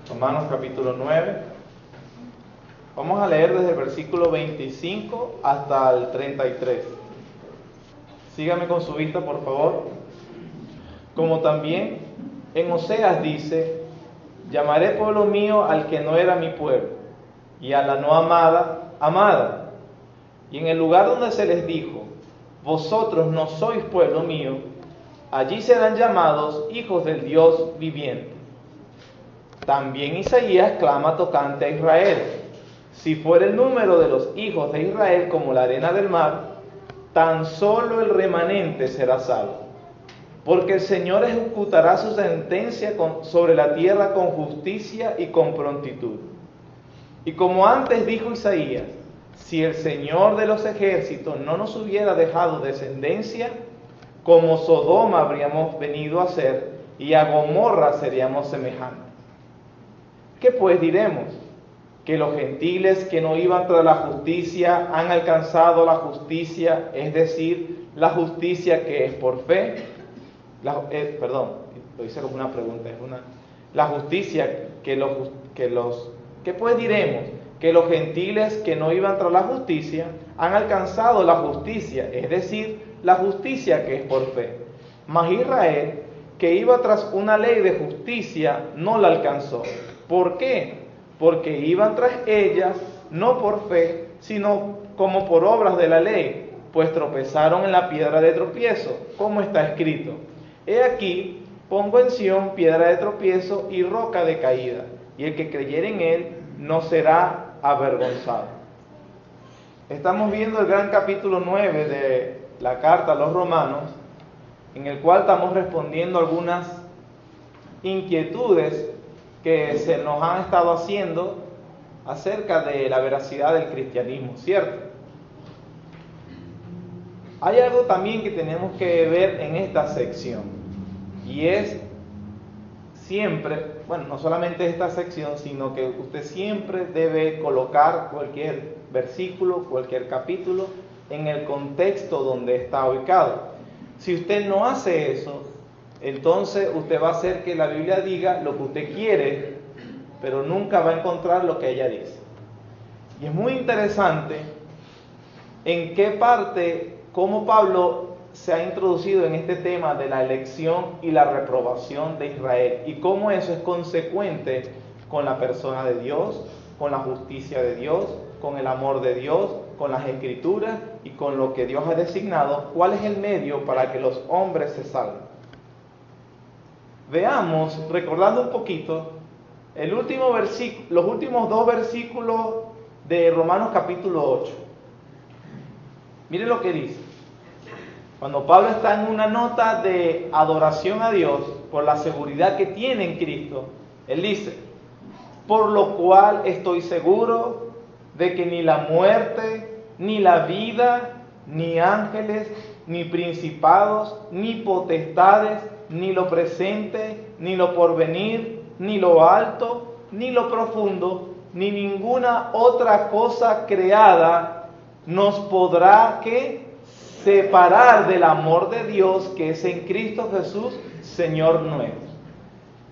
Romanos capítulo 9. Vamos a leer desde el versículo 25 hasta el 33. Sígame con su vista, por favor. Como también en Oseas dice: llamaré pueblo mío al que no era mi pueblo, y a la no amada, amada. Y en el lugar donde se les dijo: vosotros no sois pueblo mío, allí serán llamados hijos del Dios viviente. También Isaías clama tocante a Israel: si fuera el número de los hijos de Israel como la arena del mar, tan solo el remanente será salvo. Porque el Señor ejecutará su sentencia sobre la tierra con justicia y con prontitud. Y como antes dijo Isaías: si el Señor de los ejércitos no nos hubiera dejado descendencia, como Sodoma habríamos venido a ser, y a Gomorra seríamos semejantes. ¿Qué pues diremos? ¿Que los gentiles que no iban tras la justicia han alcanzado la justicia, es decir, la justicia que es por fe? Lo hice como una pregunta, la justicia ¿qué pues diremos? Que los gentiles que no iban tras la justicia han alcanzado la justicia, es decir, la justicia que es por fe. Mas Israel, que iba tras una ley de justicia, no la alcanzó. ¿Por qué? Porque iban tras ellas no por fe, sino como por obras de la ley, pues tropezaron en la piedra de tropiezo, como está escrito: he aquí, pongo en Sión piedra de tropiezo y roca de caída, y el que creyere en él no será avergonzado. Estamos viendo el gran capítulo 9 de la carta a los romanos, en el cual estamos respondiendo algunas inquietudes que se nos han estado haciendo acerca de la veracidad del cristianismo, ¿cierto? Hay algo también que tenemos que ver en esta sección, y es siempre, no solamente esta sección, sino que usted siempre debe colocar cualquier versículo, cualquier capítulo en el contexto donde está ubicado. Si usted no hace eso, entonces usted va a hacer que la Biblia diga lo que usted quiere, pero nunca va a encontrar lo que ella dice. Y es muy interesante en qué parte, cómo Pablo se ha introducido en este tema de la elección y la reprobación de Israel, y cómo eso es consecuente con la persona de Dios, con la justicia de Dios, con el amor de Dios, con las escrituras y con lo que Dios ha designado, cuál es el medio para que los hombres se salven. Veamos, recordando un poquito, los últimos dos versículos de Romanos capítulo 8. Mire lo que dice. Cuando Pablo está en una nota de adoración a Dios por la seguridad que tiene en Cristo, él dice: por lo cual estoy seguro de que ni la muerte, ni la vida, ni ángeles, ni principados, ni potestades, ni lo presente, ni lo porvenir, ni lo alto, ni lo profundo, ni ninguna otra cosa creada nos podrá separar del amor de Dios que es en Cristo Jesús, Señor nuestro.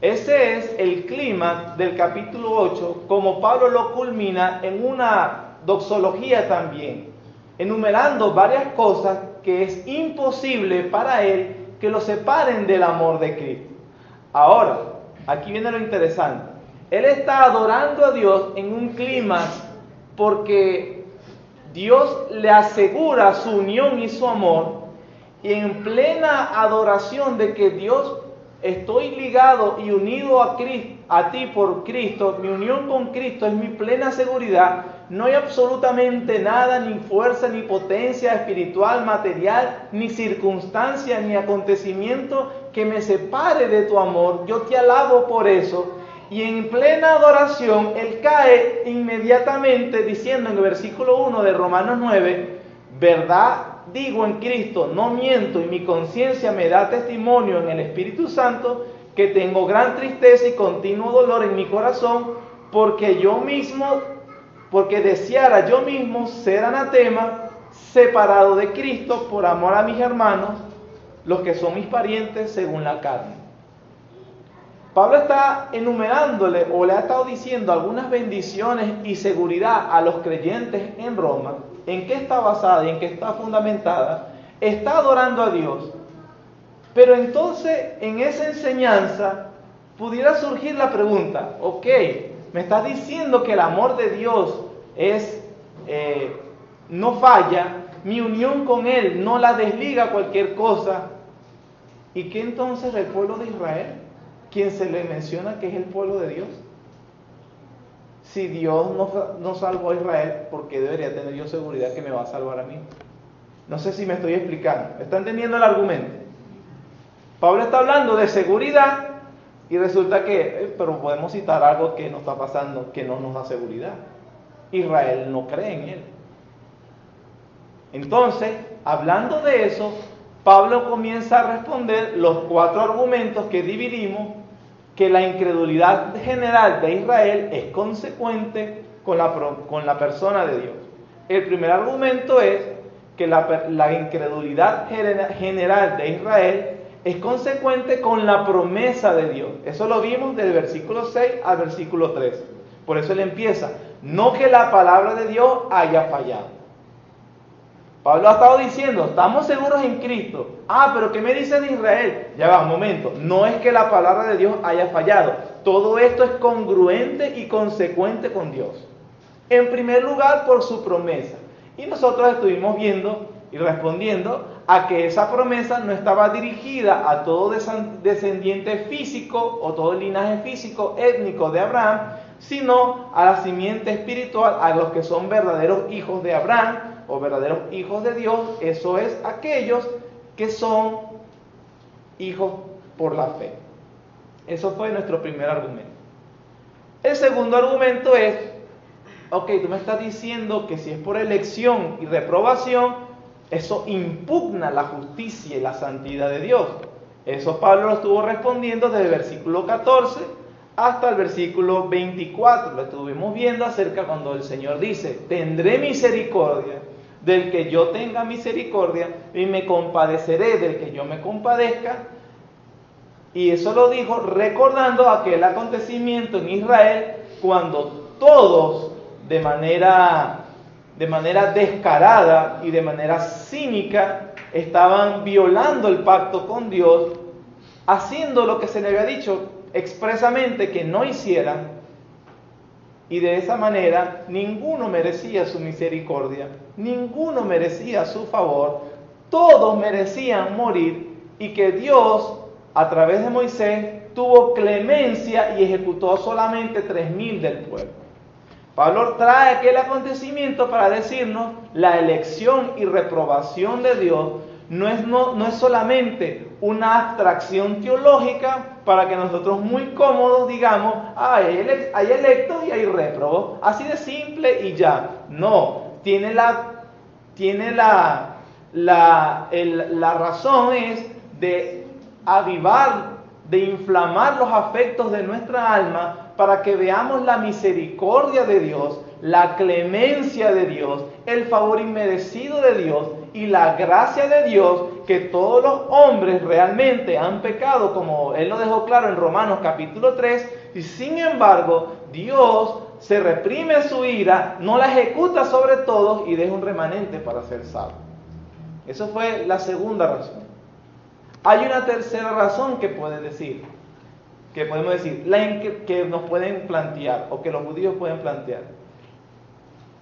Ese es el clímax del capítulo 8, como Pablo lo culmina en una doxología también, enumerando varias cosas que es imposible para él que lo separen del amor de Cristo. Ahora, aquí viene lo interesante. Él está adorando a Dios en un clímax porque Dios le asegura su unión y su amor, y en plena adoración de que Dios, estoy ligado y unido a ti por Cristo, mi unión con Cristo es mi plena seguridad, no hay absolutamente nada, ni fuerza, ni potencia espiritual, material, ni circunstancia, ni acontecimiento que me separe de tu amor. Yo te alabo por eso. Y en plena adoración, él cae inmediatamente diciendo en el versículo 1 de Romanos 9, verdad digo en Cristo, no miento, y mi conciencia me da testimonio en el Espíritu Santo, que tengo gran tristeza y continuo dolor en mi corazón, porque deseara yo mismo ser anatema, separado de Cristo por amor a mis hermanos, los que son mis parientes según la carne. Pablo está enumerándole o le ha estado diciendo algunas bendiciones y seguridad a los creyentes en Roma. ¿En qué está basada y en qué está fundamentada? Está adorando a Dios. Pero entonces en esa enseñanza pudiera surgir la pregunta, ok, me estás diciendo que el amor de Dios no falla, mi unión con Él no la desliga a cualquier cosa. ¿Y qué entonces del pueblo de Israel? ¿Quién se le menciona que es el pueblo de Dios? Si Dios no salvó a Israel, ¿por qué debería tener yo seguridad que me va a salvar a mí? No sé si me estoy explicando. ¿Está entendiendo el argumento? Pablo está hablando de seguridad y resulta que, pero podemos citar algo que nos está pasando, que no nos da seguridad. Israel no cree en Él. Entonces, hablando de eso, Pablo comienza a responder los 4 argumentos que dividimos, que la incredulidad general de Israel es consecuente con la persona de Dios. El primer argumento es que la incredulidad general de Israel es consecuente con la promesa de Dios. Eso lo vimos del versículo 6 al versículo 13. Por eso él empieza, no que la palabra de Dios haya fallado. Pablo ha estado diciendo, estamos seguros en Cristo. Pero ¿qué me dice de Israel? Ya va, un momento. No es que la palabra de Dios haya fallado. Todo esto es congruente y consecuente con Dios. En primer lugar, por su promesa. Y nosotros estuvimos viendo y respondiendo a que esa promesa no estaba dirigida a todo descendiente físico o todo linaje físico, étnico de Abraham, sino a la simiente espiritual, a los que son verdaderos hijos de Abraham o verdaderos hijos de Dios, eso es, aquellos que son hijos por la fe. Eso fue nuestro primer argumento. El segundo argumento es, ok, tú me estás diciendo que si es por elección y reprobación, eso impugna la justicia y la santidad de Dios. Eso Pablo lo estuvo respondiendo desde el versículo 14 hasta el versículo 24. Lo estuvimos viendo acerca cuando el Señor dice, tendré misericordia del que yo tenga misericordia y me compadeceré del que yo me compadezca. Y eso lo dijo recordando aquel acontecimiento en Israel cuando todos de manera descarada y de manera cínica estaban violando el pacto con Dios, haciendo lo que se le había dicho expresamente que no hicieran, y de esa manera ninguno merecía su misericordia, ninguno merecía su favor, todos merecían morir, y que Dios a través de Moisés tuvo clemencia y ejecutó solamente 3,000 del pueblo. Pablo trae aquel acontecimiento para decirnos la elección y reprobación de Dios no es solamente una abstracción teológica para que nosotros muy cómodos digamos, hay electos y hay réprobos, así de simple y ya. No, tiene la razón es de avivar, de inflamar los afectos de nuestra alma para que veamos la misericordia de Dios, la clemencia de Dios, el favor inmerecido de Dios y la gracia de Dios, que todos los hombres realmente han pecado, como Él lo dejó claro en Romanos capítulo 3, y sin embargo Dios se reprime su ira, no la ejecuta sobre todos y deja un remanente para ser salvo. Eso fue la segunda razón. Hay una tercera razón que podemos decir, que nos pueden plantear, o que los judíos pueden plantear.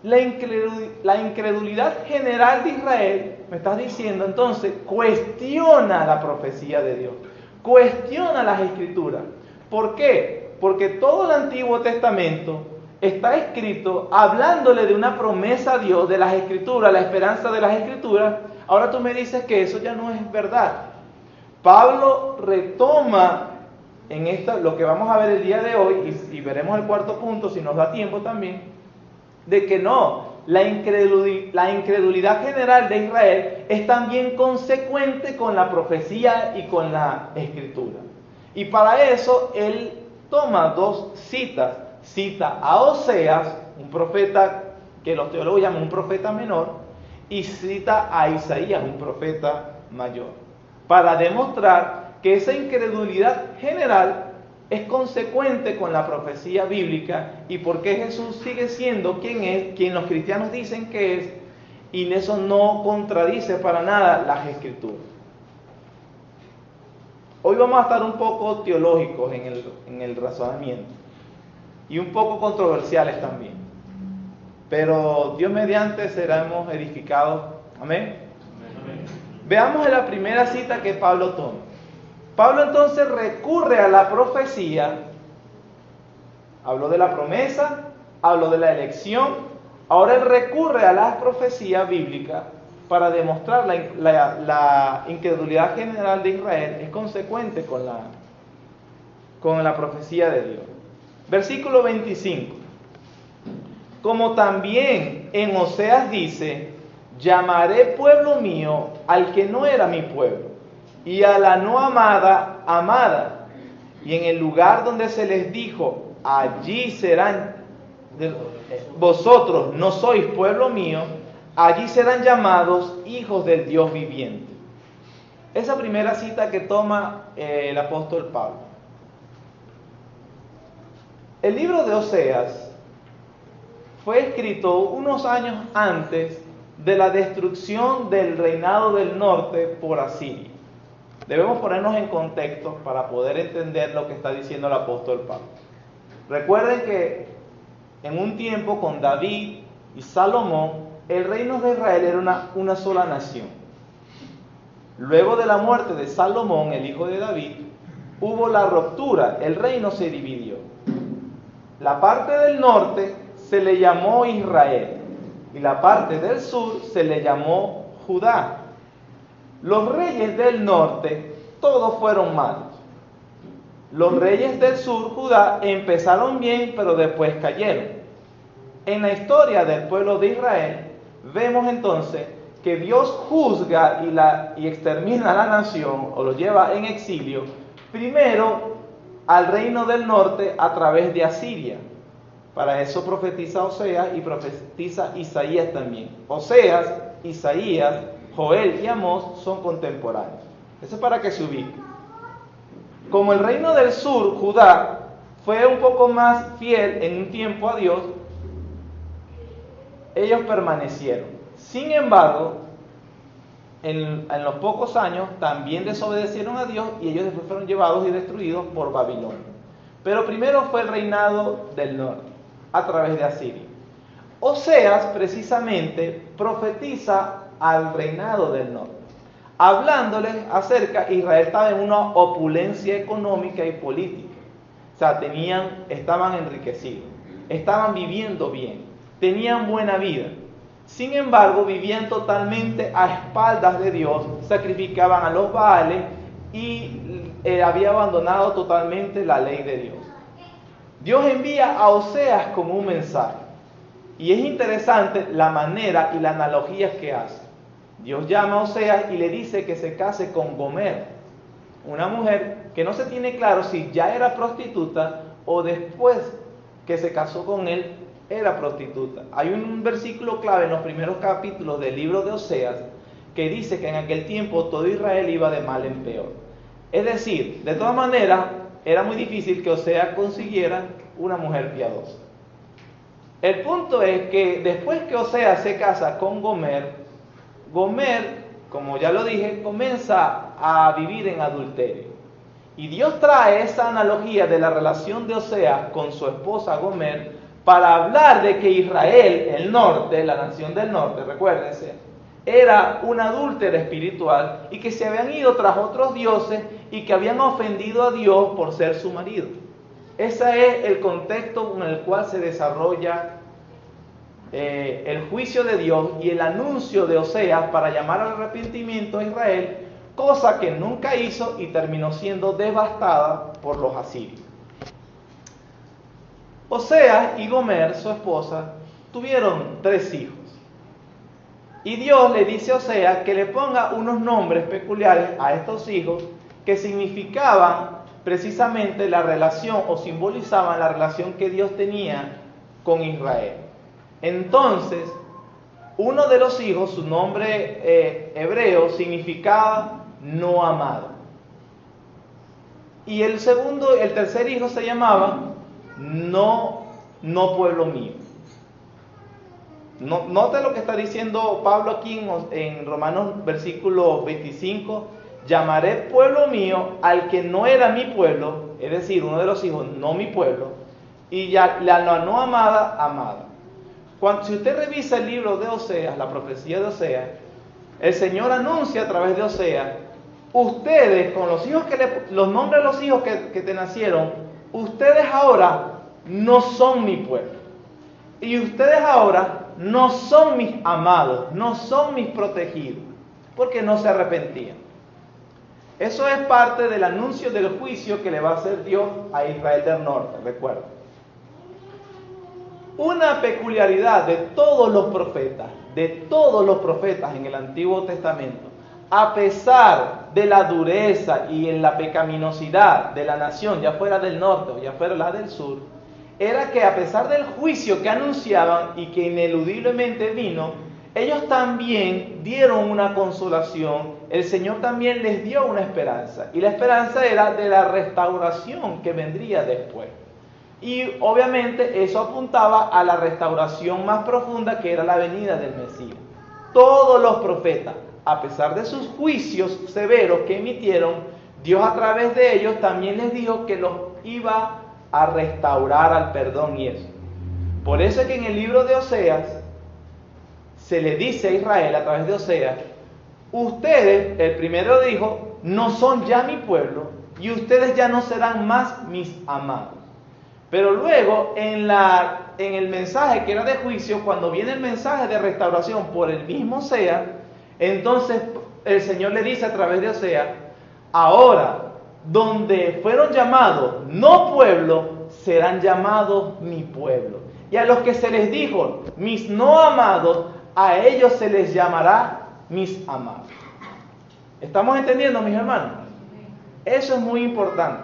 La incredulidad general de Israel, me estás diciendo entonces, cuestiona la profecía de Dios, cuestiona las escrituras. ¿Por qué? Porque todo el Antiguo Testamento está escrito hablándole de una promesa a Dios, de las escrituras, la esperanza de las escrituras. Ahora tú me dices que eso ya no es verdad. Pablo retoma lo que vamos a ver el día de hoy, y veremos el cuarto punto si nos da tiempo también, de que no, la incredulidad general de Israel es también consecuente con la profecía y con la escritura. Y para eso él toma 2 citas. Cita a Oseas, un profeta que los teólogos llaman un profeta menor, y cita a Isaías, un profeta mayor, para demostrar que esa incredulidad general es consecuente con la profecía bíblica y por qué Jesús sigue siendo quien es, quien los cristianos dicen que es, y eso no contradice para nada las Escrituras. Hoy vamos a estar un poco teológicos en el razonamiento y un poco controversiales también, pero Dios mediante seremos edificados. Amén. Amén. Veamos en la primera cita que Pablo toma. Pablo entonces recurre a la profecía, habló de la promesa, habló de la elección, ahora él recurre a la profecía bíblica para demostrar la incredulidad general de Israel es consecuente con la profecía de Dios. Versículo 25. Como también en Oseas dice, llamaré pueblo mío al que no era mi pueblo, y a la no amada, amada. Y en el lugar donde se les dijo, allí serán, vosotros no sois pueblo mío, allí serán llamados hijos del Dios viviente. Esa primera cita que toma el apóstol Pablo. El libro de Oseas fue escrito unos años antes de la destrucción del reinado del norte por Asiria. Debemos ponernos en contexto para poder entender lo que está diciendo el apóstol Pablo. Recuerden que en un tiempo con David y Salomón, el reino de Israel era una sola nación. Luego de la muerte de Salomón, el hijo de David, hubo la ruptura, el reino se dividió. La parte del norte se le llamó Israel y la parte del sur se le llamó Judá. Los reyes del norte, todos fueron malos. Los reyes del sur, Judá, empezaron bien, pero después cayeron. En la historia del pueblo de Israel, vemos entonces que Dios juzga y extermina a la nación, o lo lleva en exilio, primero al reino del norte a través de Asiria. Para eso profetiza Oseas y profetiza Isaías también. Oseas, Isaías, Joel y Amós son contemporáneos. Eso es para que se ubique. Como el reino del sur, Judá, fue un poco más fiel en un tiempo a Dios, ellos permanecieron. Sin embargo, en los pocos años también desobedecieron a Dios y ellos después fueron llevados y destruidos por Babilonia. Pero primero fue el reinado del norte, a través de Asiria. Oseas precisamente profetiza al reinado del norte, hablándoles acerca, Israel estaba en una opulencia económica y política. O sea, estaban enriquecidos, estaban viviendo bien, tenían buena vida. Sin embargo, vivían totalmente a espaldas de Dios, sacrificaban a los Baales y había abandonado totalmente la ley de Dios. Dios envía a Oseas como un mensaje. Y es interesante la manera y la analogía que hace. Dios llama a Oseas y le dice que se case con Gomer, una mujer que no se tiene claro si ya era prostituta o después que se casó con él era prostituta. Hay un versículo clave en los primeros capítulos del libro de Oseas que dice que en aquel tiempo todo Israel iba de mal en peor. Es decir, de todas maneras, era muy difícil que Oseas consiguiera una mujer piadosa. El punto es que después que Oseas se casa con Gomer, como ya lo dije, comienza a vivir en adulterio. Y Dios trae esa analogía de la relación de Oseas con su esposa Gomer para hablar de que Israel, el norte, la nación del norte, recuérdense, era una adúltera espiritual y que se habían ido tras otros dioses y que habían ofendido a Dios por ser su marido. Ese es el contexto en el cual se desarrolla el juicio de Dios y el anuncio de Oseas para llamar al arrepentimiento a Israel, cosa que nunca hizo y terminó siendo devastada por los asirios. Oseas y Gomer, su esposa, tuvieron 3 hijos. Y Dios le dice a Oseas que le ponga unos nombres peculiares a estos hijos que significaban precisamente la relación o simbolizaban la relación que Dios tenía con Israel. Entonces, uno de los hijos, su nombre hebreo, significaba no amado. Y el tercer hijo se llamaba no pueblo mío. Note lo que está diciendo Pablo aquí en Romanos versículo 25. Llamaré pueblo mío al que no era mi pueblo, es decir, uno de los hijos, no mi pueblo, y ya la no amada, amada. Si usted revisa el libro de Oseas, la profecía de Oseas, el Señor anuncia a través de Oseas: ustedes, con los hijos los nombres de los hijos que te nacieron, ustedes ahora no son mi pueblo. Y ustedes ahora no son mis amados, no son mis protegidos, porque no se arrepentían. Eso es parte del anuncio del juicio que le va a hacer Dios a Israel del norte, recuerda. Una peculiaridad de todos los profetas en el Antiguo Testamento, a pesar de la dureza y en la pecaminosidad de la nación, ya fuera del norte o ya fuera la del sur, era que a pesar del juicio que anunciaban y que ineludiblemente vino, ellos también dieron una consolación. El Señor también les dio una esperanza, y la esperanza era de la restauración que vendría después. Y obviamente eso apuntaba a la restauración más profunda, que era la venida del Mesías. Todos los profetas, a pesar de sus juicios severos que emitieron, Dios a través de ellos también les dijo que los iba a restaurar al perdón y eso. Por eso es que en el libro de Oseas se le dice a Israel a través de Oseas: ustedes, el primero dijo, no son ya mi pueblo, y ustedes ya no serán más mis amados. Pero luego en el mensaje que era de juicio, cuando viene el mensaje de restauración por el mismo Oseas, entonces el Señor le dice a través de Oseas: ahora, donde fueron llamados no pueblo, serán llamados mi pueblo. Y a los que se les dijo mis no amados, a ellos se les llamará mis amados. ¿Estamos entendiendo, mis hermanos? Eso es muy importante.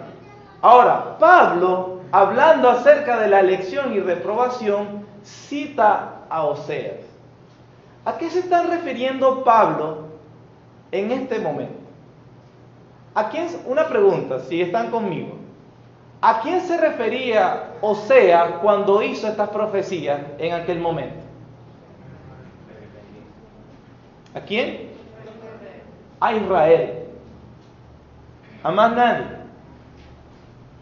Ahora, Pablo, hablando acerca de la elección y reprobación, cita a Oseas. ¿A qué se está refiriendo Pablo en este momento? ¿A quién? Una pregunta, si están conmigo. ¿A quién se refería Oseas cuando hizo estas profecías en aquel momento? ¿A quién? A Israel. A más nadie.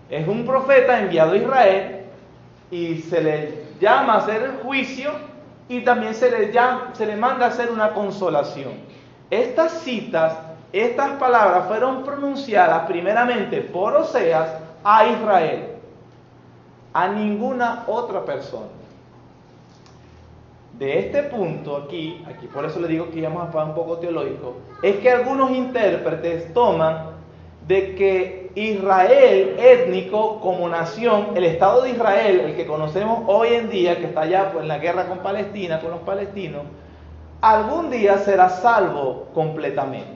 Es un profeta enviado a Israel y se le llama a hacer el juicio, y también se le manda a hacer una consolación. Estas citas, estas palabras fueron pronunciadas primeramente por Oseas a Israel, a ninguna otra persona. De este punto aquí por eso le digo que íbamos a hablar un poco teológico, es que algunos intérpretes toman de que Israel étnico como nación, el Estado de Israel, el que conocemos hoy en día, que está allá en la guerra con Palestina, con los palestinos, algún día será salvo completamente.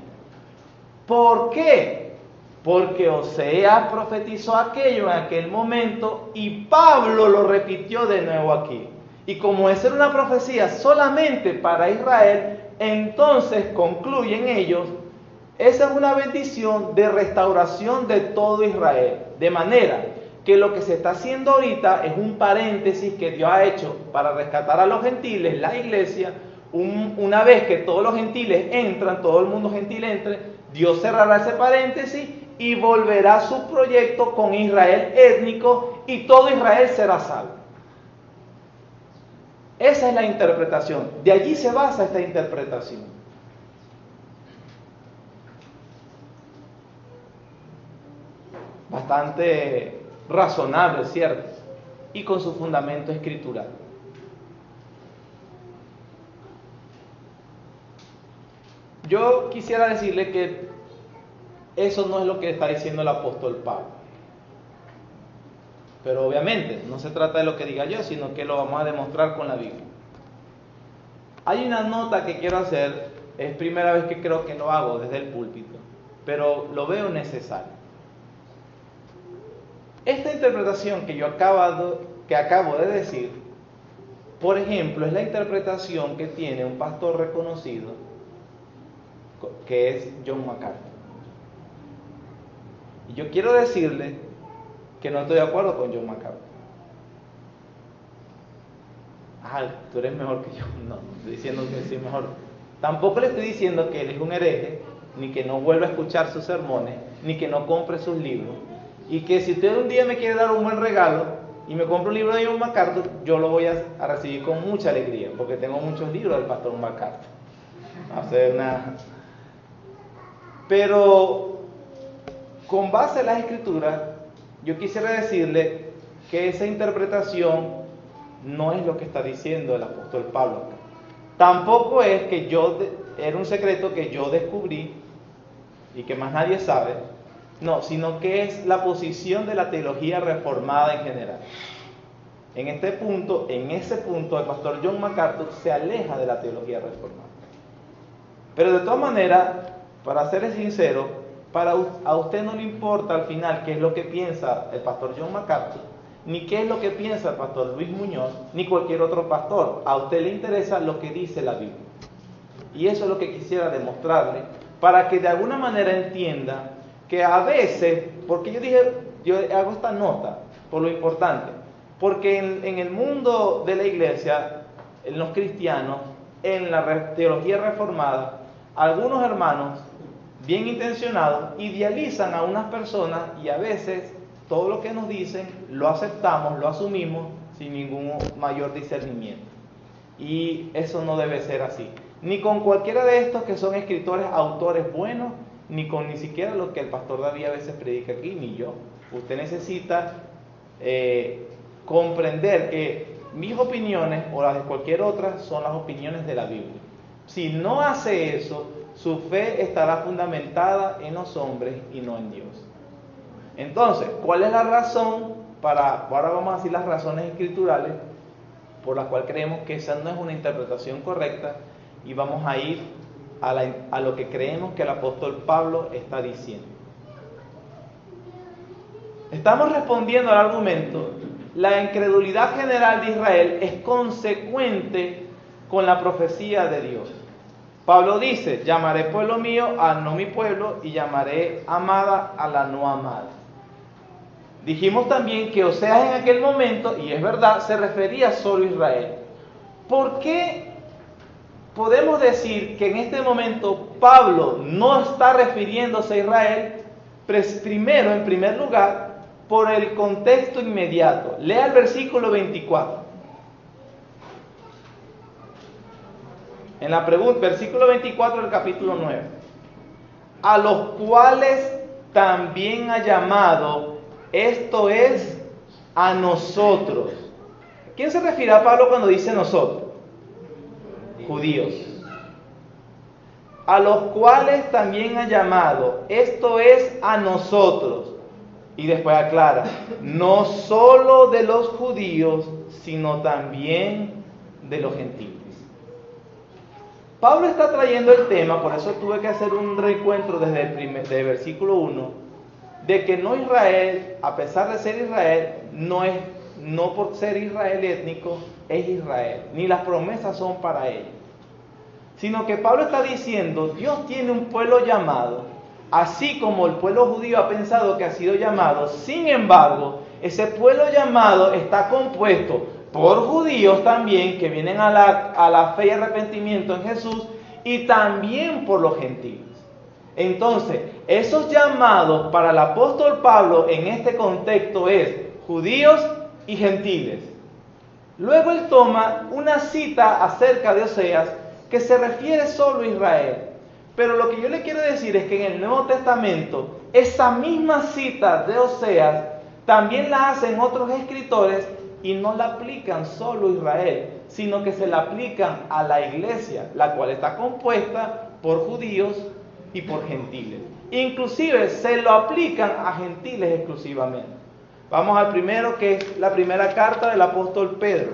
¿Por qué? Porque Oseas profetizó aquello en aquel momento y Pablo lo repitió de nuevo aquí. Y como esa era una profecía solamente para Israel, entonces concluyen ellos: esa es una bendición de restauración de todo Israel. De manera que lo que se está haciendo ahorita es un paréntesis que Dios ha hecho para rescatar a los gentiles, la iglesia. Una vez que todos los gentiles entran, todo el mundo gentil entre, Dios cerrará ese paréntesis y volverá a su proyecto con Israel étnico, y todo Israel será salvo. Esa es la interpretación. De allí se basa esta interpretación. Bastante razonable, ¿cierto? Y con su fundamento escritural. Yo quisiera decirle que eso no es lo que está diciendo el apóstol Pablo. Pero obviamente no se trata de lo que diga yo, sino que lo vamos a demostrar con la Biblia. Hay una nota que quiero hacer, es primera vez que creo que lo hago desde el púlpito, pero lo veo necesario. Esta interpretación que acabo de decir, por ejemplo, es la interpretación que tiene un pastor reconocido, que es John MacArthur. Y yo quiero decirle que no estoy de acuerdo con John MacArthur. Tú eres mejor que yo. No, estoy diciendo que soy mejor. Tampoco le estoy diciendo que él es un hereje, ni que no vuelva a escuchar sus sermones, ni que no compre sus libros. Y que si usted un día me quiere dar un buen regalo y me compra un libro de John MacArthur, yo lo voy a recibir con mucha alegría, porque tengo muchos libros del pastor MacArthur. Pero con base en las Escrituras, yo quisiera decirle que esa interpretación no es lo que está diciendo el apóstol Pablo acá. Tampoco es que era un secreto que yo descubrí y que más nadie sabe, no, sino que es la posición de la teología reformada en general. En ese punto, el pastor John MacArthur se aleja de la teología reformada. Pero de todas maneras, para ser sincero, a usted no le importa al final qué es lo que piensa el pastor John MacArthur, ni qué es lo que piensa el pastor Luis Muñoz, ni cualquier otro pastor. A usted le interesa lo que dice la Biblia. Y eso es lo que quisiera demostrarle, para que de alguna manera entienda que a veces, porque yo hago esta nota por lo importante, porque en el mundo de la iglesia, en los cristianos, en la teología reformada, algunos hermanos bien intencionados idealizan a unas personas y a veces todo lo que nos dicen lo aceptamos, lo asumimos sin ningún mayor discernimiento. Y eso no debe ser así. Ni con cualquiera de estos que son escritores, autores buenos, ni siquiera lo que el pastor David a veces predica aquí, ni yo. Usted necesita comprender que mis opiniones o las de cualquier otra son las opiniones de la Biblia. Si no hace eso, su fe estará fundamentada en los hombres y no en Dios. Entonces, ¿cuál es la razón ahora vamos a decir las razones escriturales por las cuales creemos que esa no es una interpretación correcta, y vamos a ir a lo que creemos que el apóstol Pablo está diciendo? Estamos respondiendo al argumento: la incredulidad general de Israel es consecuente con la profecía de Dios. Pablo dice: llamaré pueblo mío a no mi pueblo, y llamaré amada a la no amada. Dijimos también que Oseas en aquel momento, y es verdad, se refería solo a Israel. ¿Por qué podemos decir que en este momento Pablo no está refiriéndose a Israel? Primero, en primer lugar, por el contexto inmediato. Lea el versículo 24. En la pregunta, versículo 24 del capítulo 9. A los cuales también ha llamado, esto es, a nosotros. ¿Quién se refiere a Pablo cuando dice nosotros? Judíos. A los cuales también ha llamado, esto es, a nosotros. Y después aclara: no solo de los judíos, sino también de los gentiles. Pablo está trayendo el tema, por eso tuve que hacer un reencuentro desde el versículo 1, de que no Israel, a pesar de ser Israel, no por ser Israel étnico, es Israel, ni las promesas son para ellos. Sino que Pablo está diciendo: Dios tiene un pueblo llamado, así como el pueblo judío ha pensado que ha sido llamado. Sin embargo, ese pueblo llamado está compuesto por judíos también, que vienen a la fe y arrepentimiento en Jesús, y también por los gentiles. Entonces, esos llamados para el apóstol Pablo en este contexto es judíos y gentiles. Luego él toma una cita acerca de Oseas que se refiere solo a Israel. Pero lo que yo le quiero decir es que en el Nuevo Testamento, esa misma cita de Oseas también la hacen otros escritores, y no la aplican solo a Israel, sino que se la aplican a la iglesia, la cual está compuesta por judíos y por gentiles. Inclusive se lo aplican a gentiles exclusivamente. Vamos al primero, que es la primera carta del apóstol Pedro.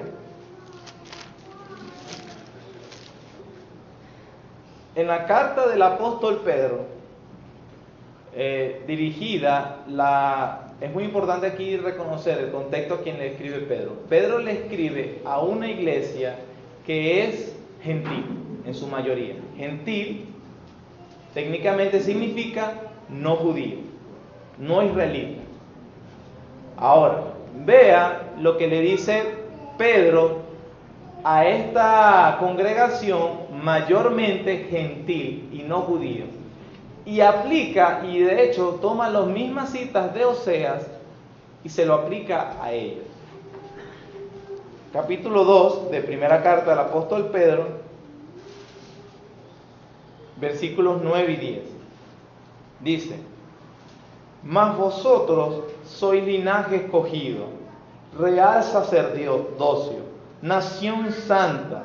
En la carta del apóstol Pedro, es muy importante aquí reconocer el contexto a quien le escribe Pedro. Pedro le escribe a una iglesia que es gentil, en su mayoría. Gentil técnicamente significa no judío. no israelita. Ahora, vea lo que le dice Pedro a esta congregación mayormente gentil y no judío. Y aplica, y de hecho toma las mismas citas de Oseas y se lo aplica a ellos. Capítulo 2 de primera carta del apóstol Pedro, versículos 9 y 10. Dice: mas vosotros sois linaje escogido, real sacerdocio, nación santa,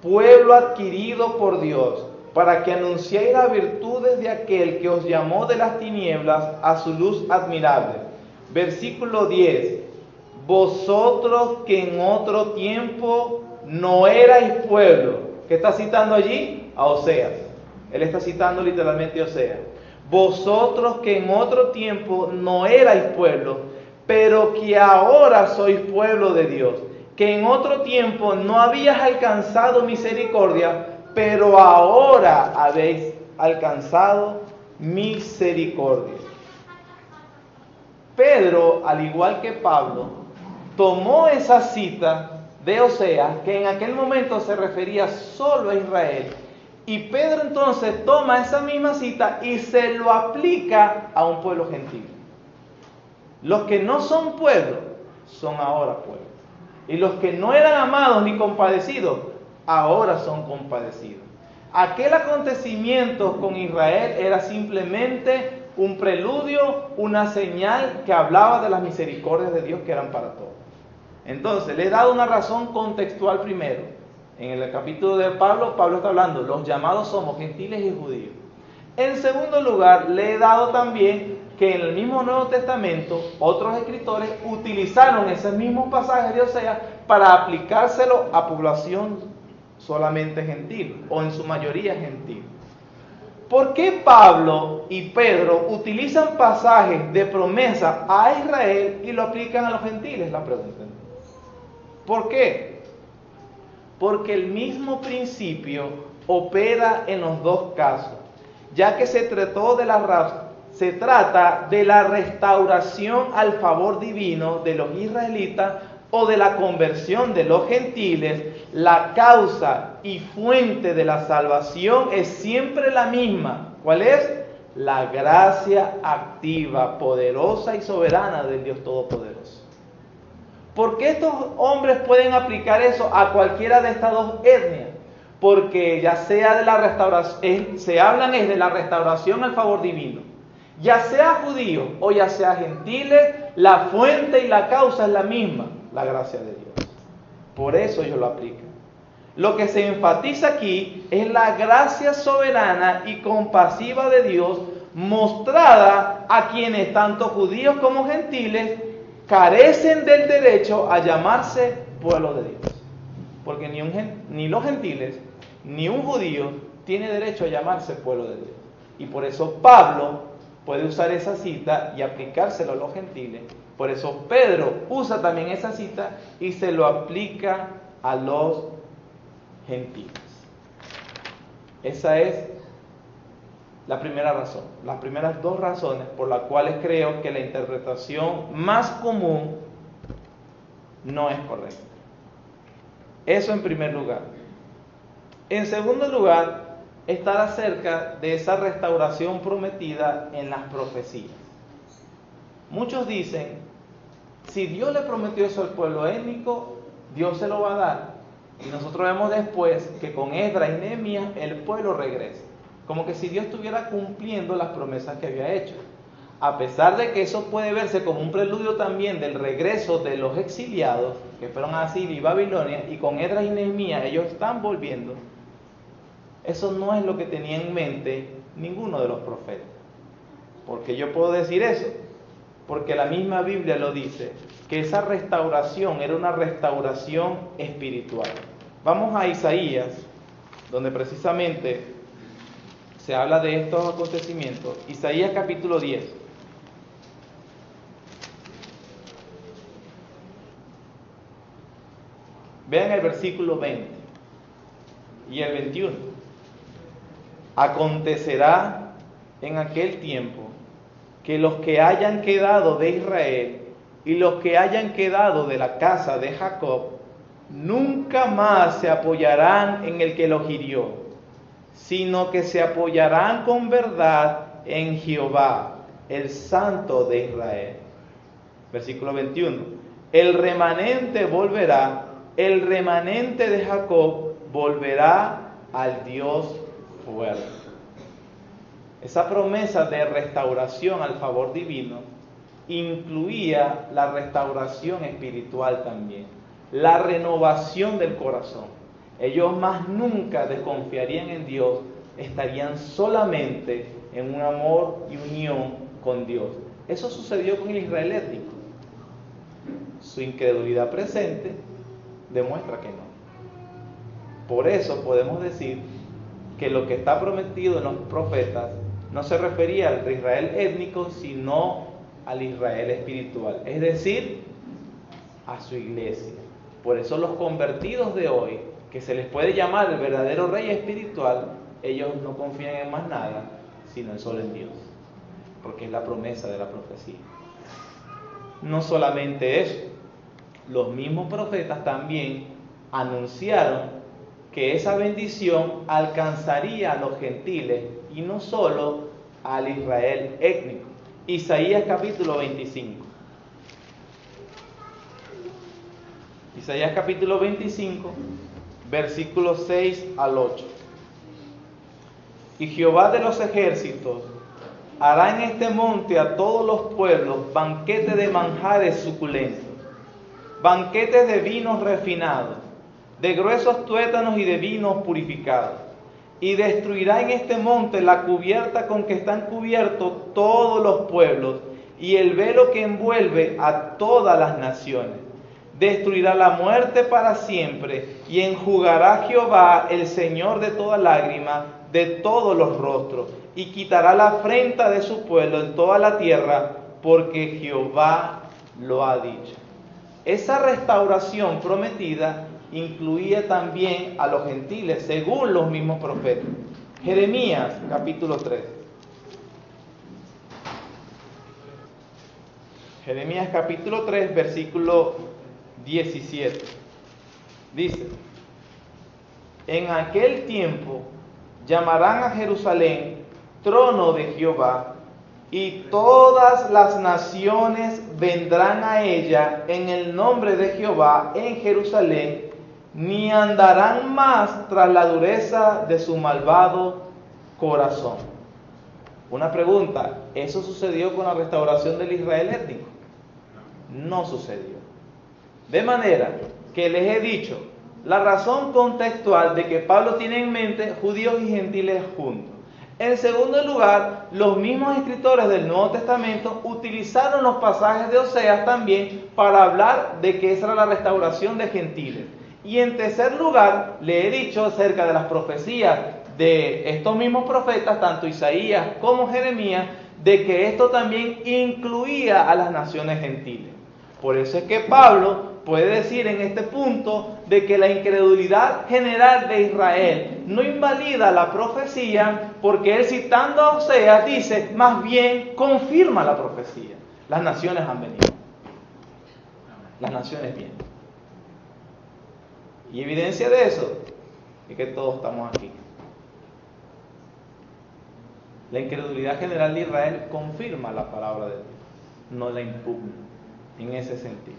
pueblo adquirido por Dios, para que anunciéis las virtudes de aquel que os llamó de las tinieblas a su luz admirable. Versículo 10. Vosotros que en otro tiempo no erais pueblo. ¿Qué está citando allí? A Oseas. Él está citando literalmente a Oseas. Vosotros que en otro tiempo no erais pueblo, pero que ahora sois pueblo de Dios, que en otro tiempo no habías alcanzado misericordia, pero ahora habéis alcanzado misericordia. Pedro, al igual que Pablo, tomó esa cita de Oseas, que en aquel momento se refería solo a Israel, y Pedro entonces toma esa misma cita y se lo aplica a un pueblo gentil. Los que no son pueblo, son ahora pueblo. Y los que no eran amados ni compadecidos, ahora son compadecidos. Aquel acontecimiento con Israel era simplemente un preludio, una señal que hablaba de las misericordias de Dios que eran para todos. Entonces, le he dado una razón contextual primero. En el capítulo de Pablo está hablando, los llamados somos gentiles y judíos. En segundo lugar, le he dado también que en el mismo Nuevo Testamento, otros escritores utilizaron esos mismos pasajes de Oseas para aplicárselo a población solamente gentil, o en su mayoría gentil. ¿Por qué Pablo y Pedro utilizan pasajes de promesa a Israel y lo aplican a los gentiles? La pregunta. ¿Por qué? Porque el mismo principio opera en los dos casos, ya que se trata de la restauración al favor divino de los israelitas o de la conversión de los gentiles. La causa y fuente de la salvación es siempre la misma. ¿Cuál es? La gracia activa, poderosa y soberana del Dios Todopoderoso. ¿Por qué estos hombres pueden aplicar eso a cualquiera de estas dos etnias? Porque ya sea de la restauración, se hablan es de la restauración al favor divino. Ya sea judío o ya sea gentiles, la fuente y la causa es la misma, la gracia de Dios. Por eso ellos lo aplican. Lo que se enfatiza aquí es la gracia soberana y compasiva de Dios mostrada a quienes, tanto judíos como gentiles, carecen del derecho a llamarse pueblo de Dios. Porque ni los gentiles, ni un judío tiene derecho a llamarse pueblo de Dios. Y por eso Pablo puede usar esa cita y aplicárselo a los gentiles. Por eso Pedro usa también esa cita y se lo aplica a los gentiles. Esa es la primera razón, las primeras dos razones por las cuales creo que la interpretación más común no es correcta. Eso en primer lugar. En segundo lugar, estar acerca de esa restauración prometida en las profecías. Muchos dicen, si Dios le prometió eso al pueblo étnico, Dios se lo va a dar. Y nosotros vemos después que con Esdras y Nehemías el pueblo regresa. Como que si Dios estuviera cumpliendo las promesas que había hecho. A pesar de que eso puede verse como un preludio también del regreso de los exiliados, que fueron a Asiria y Babilonia, y con Esdras y Nehemías ellos están volviendo. Eso no es lo que tenía en mente ninguno de los profetas. ¿Por qué yo puedo decir eso? Porque la misma Biblia lo dice, que esa restauración era una restauración espiritual. Vamos a Isaías, donde precisamente se habla de estos acontecimientos. Isaías capítulo 10. Vean el versículo 20 y el 21. Acontecerá en aquel tiempo que los que hayan quedado de Israel y los que hayan quedado de la casa de Jacob nunca más se apoyarán en el que los hirió, sino que se apoyarán con verdad en Jehová, el Santo de Israel. Versículo 21. El remanente volverá, el remanente de Jacob volverá al Dios fuerte. Esa promesa de restauración al favor divino incluía la restauración espiritual también, la renovación del corazón. Ellos más nunca desconfiarían en Dios, estarían solamente en un amor y unión con Dios. Eso sucedió con el Israel étnico. Su incredulidad presente demuestra que no. Por eso podemos decir que lo que está prometido en los profetas no se refería al Israel étnico, sino al Israel espiritual, es decir, a su iglesia. Por eso los convertidos de hoy, que se les puede llamar el verdadero rey espiritual, ellos no confían en más nada, sino solo en Dios, porque es la promesa de la profecía. No solamente eso, los mismos profetas también anunciaron que esa bendición alcanzaría a los gentiles y no solo al Israel étnico. Isaías capítulo 25. Isaías capítulo 25, versículos 6 al 8. Y Jehová de los ejércitos hará en este monte a todos los pueblos banquete de manjares suculentos, banquetes de vinos refinados, de gruesos tuétanos y de vinos purificados. Y destruirá en este monte la cubierta con que están cubiertos todos los pueblos y el velo que envuelve a todas las naciones. Destruirá la muerte para siempre y enjugará Jehová, el Señor de toda lágrima, de todos los rostros, y quitará la afrenta de su pueblo en toda la tierra, porque Jehová lo ha dicho. Esa restauración prometida incluía también a los gentiles, según los mismos profetas. Jeremías capítulo 3. Jeremías capítulo 3, versículo 17. Dice: en aquel tiempo llamarán a Jerusalén trono de Jehová, y todas las naciones vendrán a ella en el nombre de Jehová en Jerusalén, ni andarán más tras la dureza de su malvado corazón. Una pregunta: ¿eso sucedió con la restauración del Israel étnico? No sucedió. De manera que les he dicho la razón contextual de que Pablo tiene en mente judíos y gentiles juntos. En segundo lugar, los mismos escritores del Nuevo Testamento utilizaron los pasajes de Oseas también para hablar de que esa era la restauración de gentiles. Y en tercer lugar, le he dicho acerca de las profecías de estos mismos profetas, tanto Isaías como Jeremías, de que esto también incluía a las naciones gentiles. Por eso es que Pablo puede decir en este punto de que la incredulidad general de Israel no invalida la profecía, porque él, citando a Oseas, dice, más bien confirma la profecía. Las naciones han venido. Las naciones vienen. Y evidencia de eso es que todos estamos aquí. La incredulidad general de Israel confirma la palabra de Dios, no la impugna en ese sentido.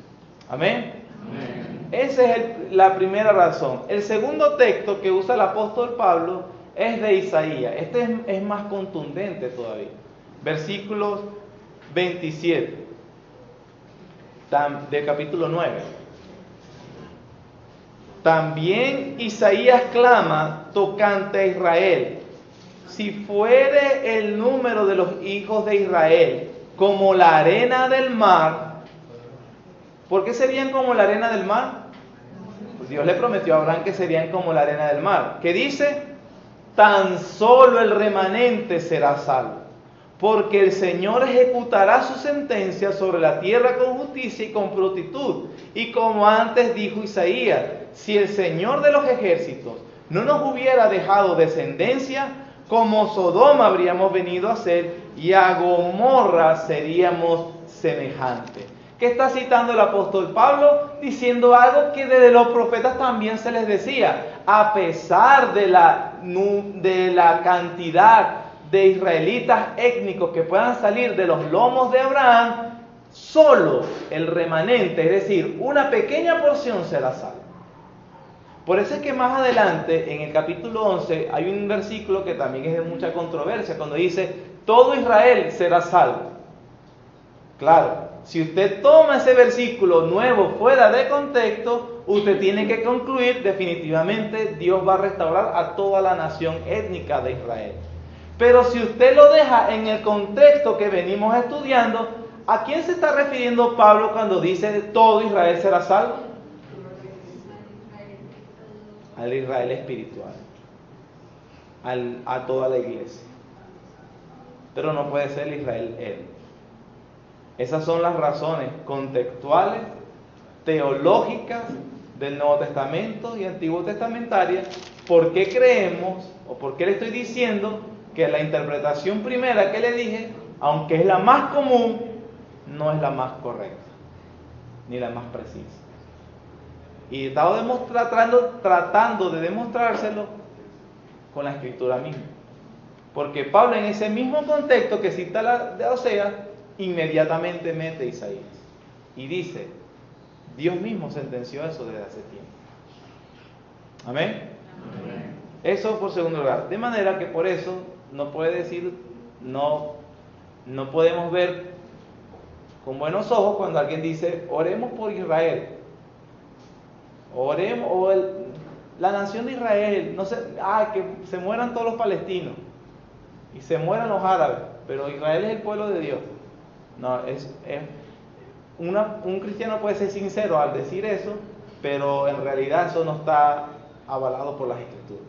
Amén. Amén. Esa es la primera razón. El segundo texto que usa el apóstol Pablo es de Isaías. Este es más contundente todavía. Versículos 27 del capítulo 9. También Isaías clama tocante a Israel: si fuere el número de los hijos de Israel como la arena del mar. ¿Por qué serían como la arena del mar? Pues Dios le prometió a Abraham que serían como la arena del mar. ¿Qué dice? Tan solo el remanente será salvo, porque el Señor ejecutará su sentencia sobre la tierra con justicia y con prontitud. Y como antes dijo Isaías, si el Señor de los ejércitos no nos hubiera dejado descendencia, como Sodoma habríamos venido a ser, y a Gomorra seríamos semejantes. ¿Qué está citando el apóstol Pablo? Diciendo algo que desde los profetas también se les decía. A pesar de la cantidad de israelitas étnicos que puedan salir de los lomos de Abraham, solo el remanente, es decir, una pequeña porción será salva. Por eso es que más adelante, en el capítulo 11, hay un versículo que también es de mucha controversia, cuando dice, todo Israel será salvo. Claro, si usted toma ese versículo nuevo fuera de contexto, usted tiene que concluir definitivamente Dios va a restaurar a toda la nación étnica de Israel. Pero si usted lo deja en el contexto que venimos estudiando, ¿a quién se está refiriendo Pablo cuando dice todo Israel será salvo? Al Israel espiritual, a toda la iglesia. Pero no puede ser el Israel él. Esas son las razones contextuales, teológicas del Nuevo Testamento y Antiguo Testamentario, por qué creemos o por qué le estoy diciendo que la interpretación primera que le dije, aunque es la más común, no es la más correcta, ni la más precisa. Y he estado tratando de demostrárselo con la escritura misma. Porque Pablo en ese mismo contexto que cita la de Oseas, inmediatamente mete a Isaías. Y dice, Dios mismo sentenció eso desde hace tiempo. ¿Amén? Amén. Eso por segundo lugar. De manera que por eso no puede decir, no podemos ver con buenos ojos cuando alguien dice, oremos por Israel. Oremos, la nación de Israel, no sé, que se mueran todos los palestinos y se mueran los árabes, pero Israel es el pueblo de Dios. No, un cristiano puede ser sincero al decir eso, pero en realidad eso no está avalado por las Escrituras,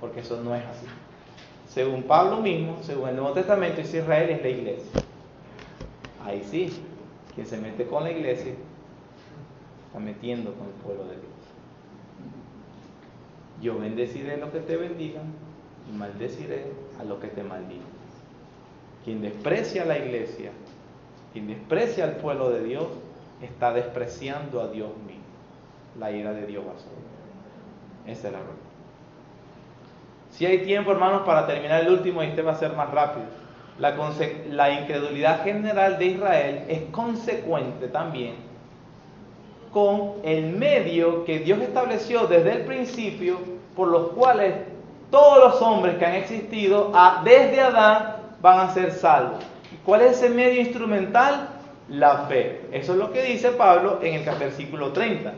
porque eso no es así. Según Pablo mismo, según el Nuevo Testamento, dice Israel es la iglesia. Ahí sí, quien se mete con la iglesia está metiendo con el pueblo de Dios. Yo bendeciré a los que te bendigan y maldeciré a los que te maldigan. Quien desprecia a la iglesia, quien desprecia al pueblo de Dios, está despreciando a Dios mismo. La ira de Dios va sobre él. Esa es la verdad. Si hay tiempo, hermanos, para terminar el último, y este va a ser más rápido. La incredulidad general de Israel es consecuente también con el medio que Dios estableció desde el principio, por los cuales todos los hombres que han existido desde Adán van a ser salvos. ¿Cuál es ese medio instrumental? La fe. Eso es lo que dice Pablo en el versículo 30.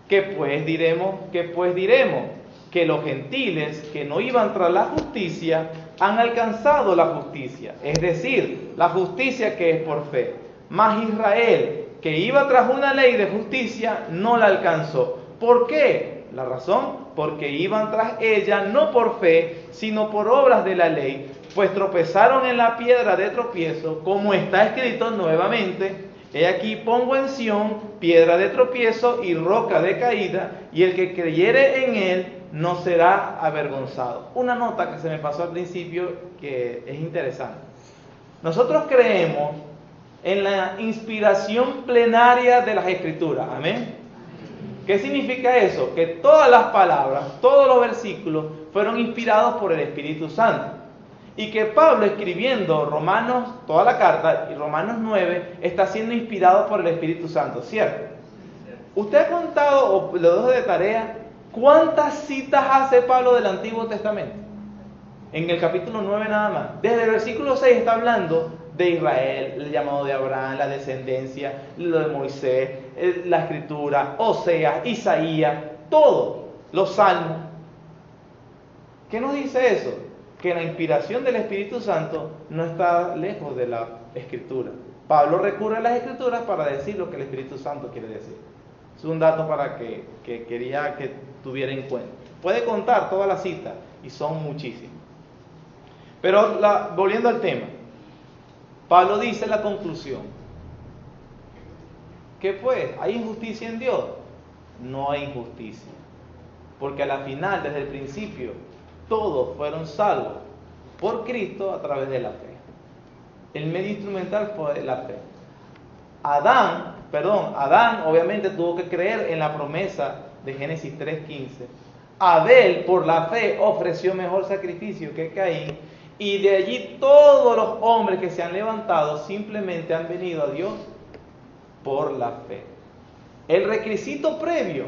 ¿Qué pues diremos? Que los gentiles que no iban tras la justicia han alcanzado la justicia, es decir, la justicia que es por fe. Mas Israel, que iba tras una ley de justicia, no la alcanzó. ¿Por qué? La razón, porque iban tras ella no por fe, sino por obras de la ley, pues tropezaron en la piedra de tropiezo, como está escrito nuevamente, he aquí pongo en Sión piedra de tropiezo y roca de caída, y el que creyere en él no será avergonzado. Una nota que se me pasó al principio que es interesante. Nosotros creemos en la inspiración plenaria de las Escrituras. Amén. ¿Qué significa eso? Que todas las palabras, todos los versículos fueron inspirados por el Espíritu Santo. Y que Pablo, escribiendo Romanos, toda la carta, y Romanos 9, está siendo inspirado por el Espíritu Santo, ¿cierto? ¿Usted ha contado, o lo dejo de tarea, cuántas citas hace Pablo del Antiguo Testamento? En el capítulo 9 nada más. Desde el versículo 6 está hablando de Israel, el llamado de Abraham, la descendencia, lo de Moisés, la escritura, Oseas, Isaías, todo, los salmos. ¿Qué nos dice eso? Que la inspiración del Espíritu Santo no está lejos de la Escritura. Pablo recurre a las Escrituras para decir lo que el Espíritu Santo quiere decir. Es un dato para que quería que tuviera en cuenta. Puede contar todas las citas y son muchísimas. Pero volviendo al tema, Pablo dice la conclusión. ¿Qué pues? ¿Hay injusticia en Dios? No hay injusticia. Porque a la final, desde el principio, todos fueron salvos por Cristo a través de la fe. El medio instrumental fue la fe. Adán obviamente tuvo que creer en la promesa de Génesis 3:15. Abel, por la fe, ofreció mejor sacrificio que Caín, y de allí todos los hombres que se han levantado simplemente han venido a Dios por la fe. El requisito previo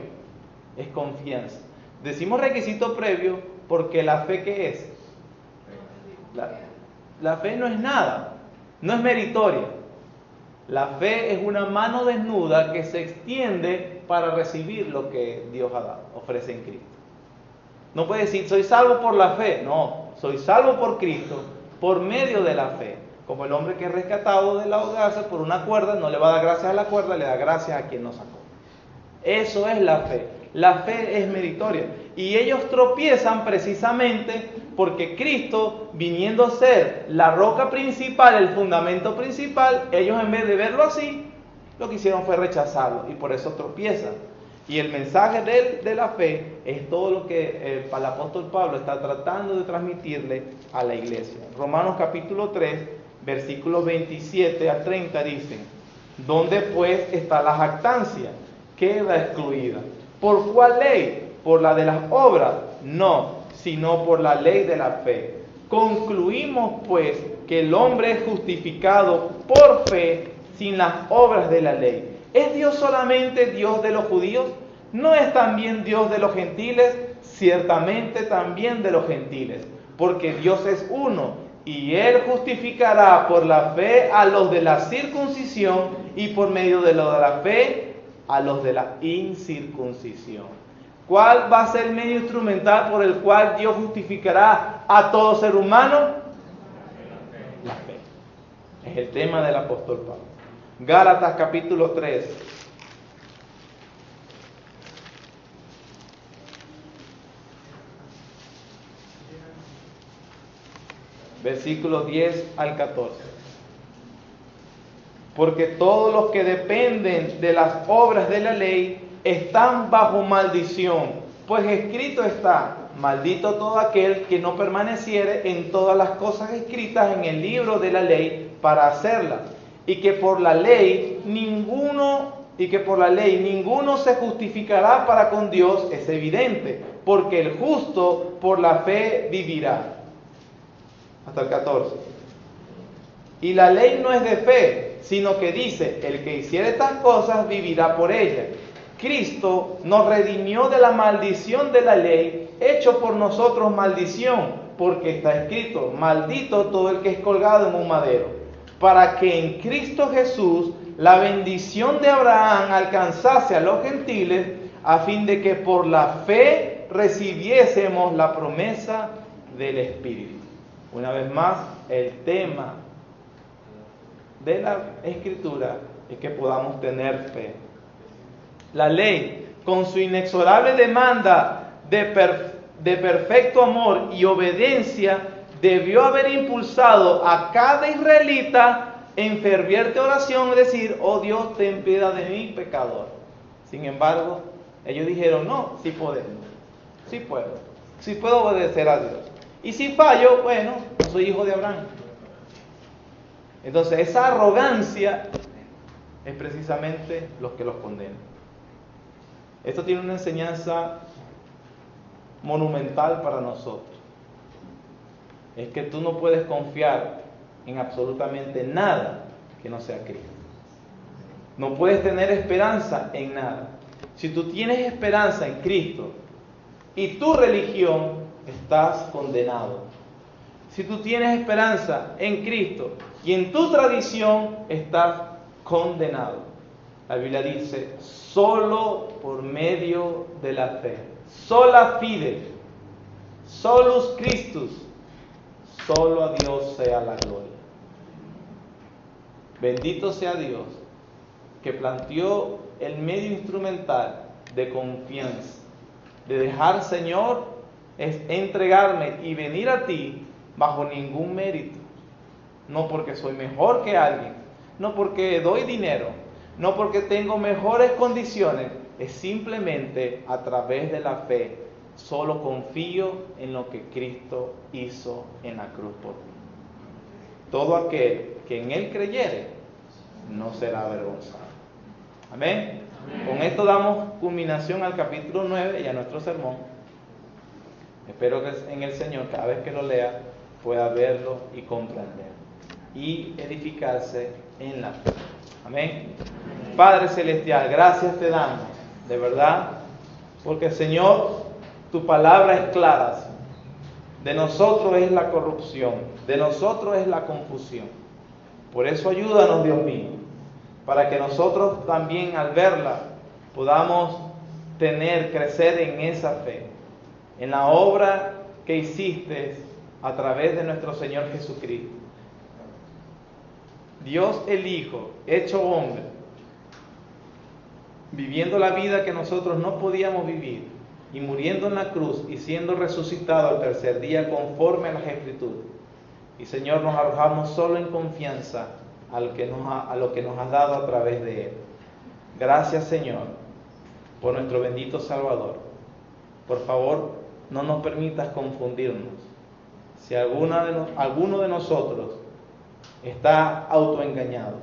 es confianza. Decimos requisito previo porque la fe, ¿qué es? La fe no es nada, no es meritoria. La fe es una mano desnuda que se extiende para recibir lo que Dios ha dado, ofrece en Cristo. No puede decir, soy salvo por la fe. No, soy salvo por Cristo, por medio de la fe. Como el hombre que es rescatado de la ahogarse por una cuerda, no le va a dar gracias a la cuerda, le da gracias a quien nos sacó. Eso es la fe. La fe es meritoria. Y ellos tropiezan precisamente porque Cristo, viniendo a ser la roca principal, el fundamento principal, ellos en vez de verlo así, lo que hicieron fue rechazarlo. Y por eso tropiezan. Y el mensaje de la fe es todo lo que el apóstol Pablo está tratando de transmitirle a la iglesia. Romanos capítulo 3, versículos 27 a 30 dicen: ¿dónde pues está la jactancia? Queda excluida. ¿Por cuál ley? ¿Por la de las obras? No, sino por la ley de la fe. Concluimos pues que el hombre es justificado por fe sin las obras de la ley. ¿Es Dios solamente Dios de los judíos? ¿No es también Dios de los gentiles? Ciertamente también de los gentiles, porque Dios es uno, y Él justificará por la fe a los de la circuncisión y por medio de lo de la fe a los de la incircuncisión. ¿Cuál va a ser el medio instrumental por el cual Dios justificará a todo ser humano? La fe. Es el tema del apóstol Pablo. Gálatas capítulo 3. Versículos 10 al 14. Porque todos los que dependen de las obras de la ley están bajo maldición, pues escrito está: maldito todo aquel que no permaneciere en todas las cosas escritas en el libro de la ley para hacerlas. Y que por la ley ninguno se justificará para con Dios, es evidente, porque el justo por la fe vivirá. Hasta el 14. Y la ley no es de fe, sino que dice: el que hiciere estas cosas vivirá por ellas. Cristo nos redimió de la maldición de la ley, hecho por nosotros maldición, porque está escrito: maldito todo el que es colgado en un madero, para que en Cristo Jesús la bendición de Abraham alcanzase a los gentiles, a fin de que por la fe recibiésemos la promesa del Espíritu. Una vez más, el tema de la Escritura es que podamos tener fe. La ley, con su inexorable demanda de perfecto amor y obediencia, debió haber impulsado a cada israelita en ferviente oración, es decir: oh Dios, ten piedad de mí, pecador. Sin embargo, ellos dijeron: no, sí podemos, sí puedo obedecer a Dios. Y si fallo, bueno, soy hijo de Abraham. Entonces, esa arrogancia es precisamente lo que los condena. Esto tiene una enseñanza monumental para nosotros. Es que tú no puedes confiar en absolutamente nada que no sea Cristo. No puedes tener esperanza en nada. Si tú tienes esperanza en Cristo y tu religión, estás condenado. Si tú tienes esperanza en Cristo y en tu tradición, estás condenado. La Biblia dice: solo por medio de la fe, sola fide, solus Christus, solo a Dios sea la gloria. Bendito sea Dios que planteó el medio instrumental de confianza, de dejar, Señor, es entregarme y venir a ti bajo ningún mérito. No porque soy mejor que alguien, no porque doy dinero, no porque tengo mejores condiciones, es simplemente a través de la fe. Solo confío en lo que Cristo hizo en la cruz por mí. todo aquel que en Él creyere no será avergonzado. Amén. Con esto damos culminación al capítulo 9 y a nuestro sermón. Espero que en el Señor, cada vez que lo lea, pueda verlo y comprender y edificarse en la fe. Amén. Padre Celestial, gracias te damos, de verdad, porque Señor, tu palabra es clara. De nosotros es la corrupción, de nosotros es la confusión. Por eso ayúdanos, Dios mío, para que nosotros también al verla podamos crecer en esa fe, en la obra que hiciste a través de nuestro Señor Jesucristo. Dios el Hijo, hecho hombre, viviendo la vida que nosotros no podíamos vivir, y muriendo en la cruz y siendo resucitado al tercer día conforme a las Escrituras. Y Señor, nos arrojamos solo en confianza a lo que nos has dado a través de Él. Gracias, Señor, por nuestro bendito Salvador. Por favor, no nos permitas confundirnos. Si alguno de nosotros está autoengañado,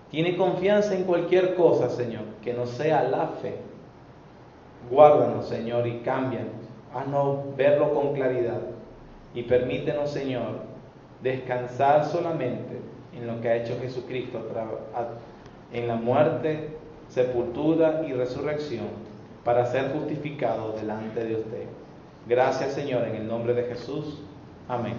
tiene confianza en cualquier cosa, Señor, que no sea la fe, guárdanos, Señor, y cámbianos. Haznos verlo con claridad y permítenos, Señor, descansar solamente en lo que ha hecho Jesucristo en la muerte, sepultura y resurrección, para ser justificados delante de usted. Gracias, Señor, en el nombre de Jesús. Amén.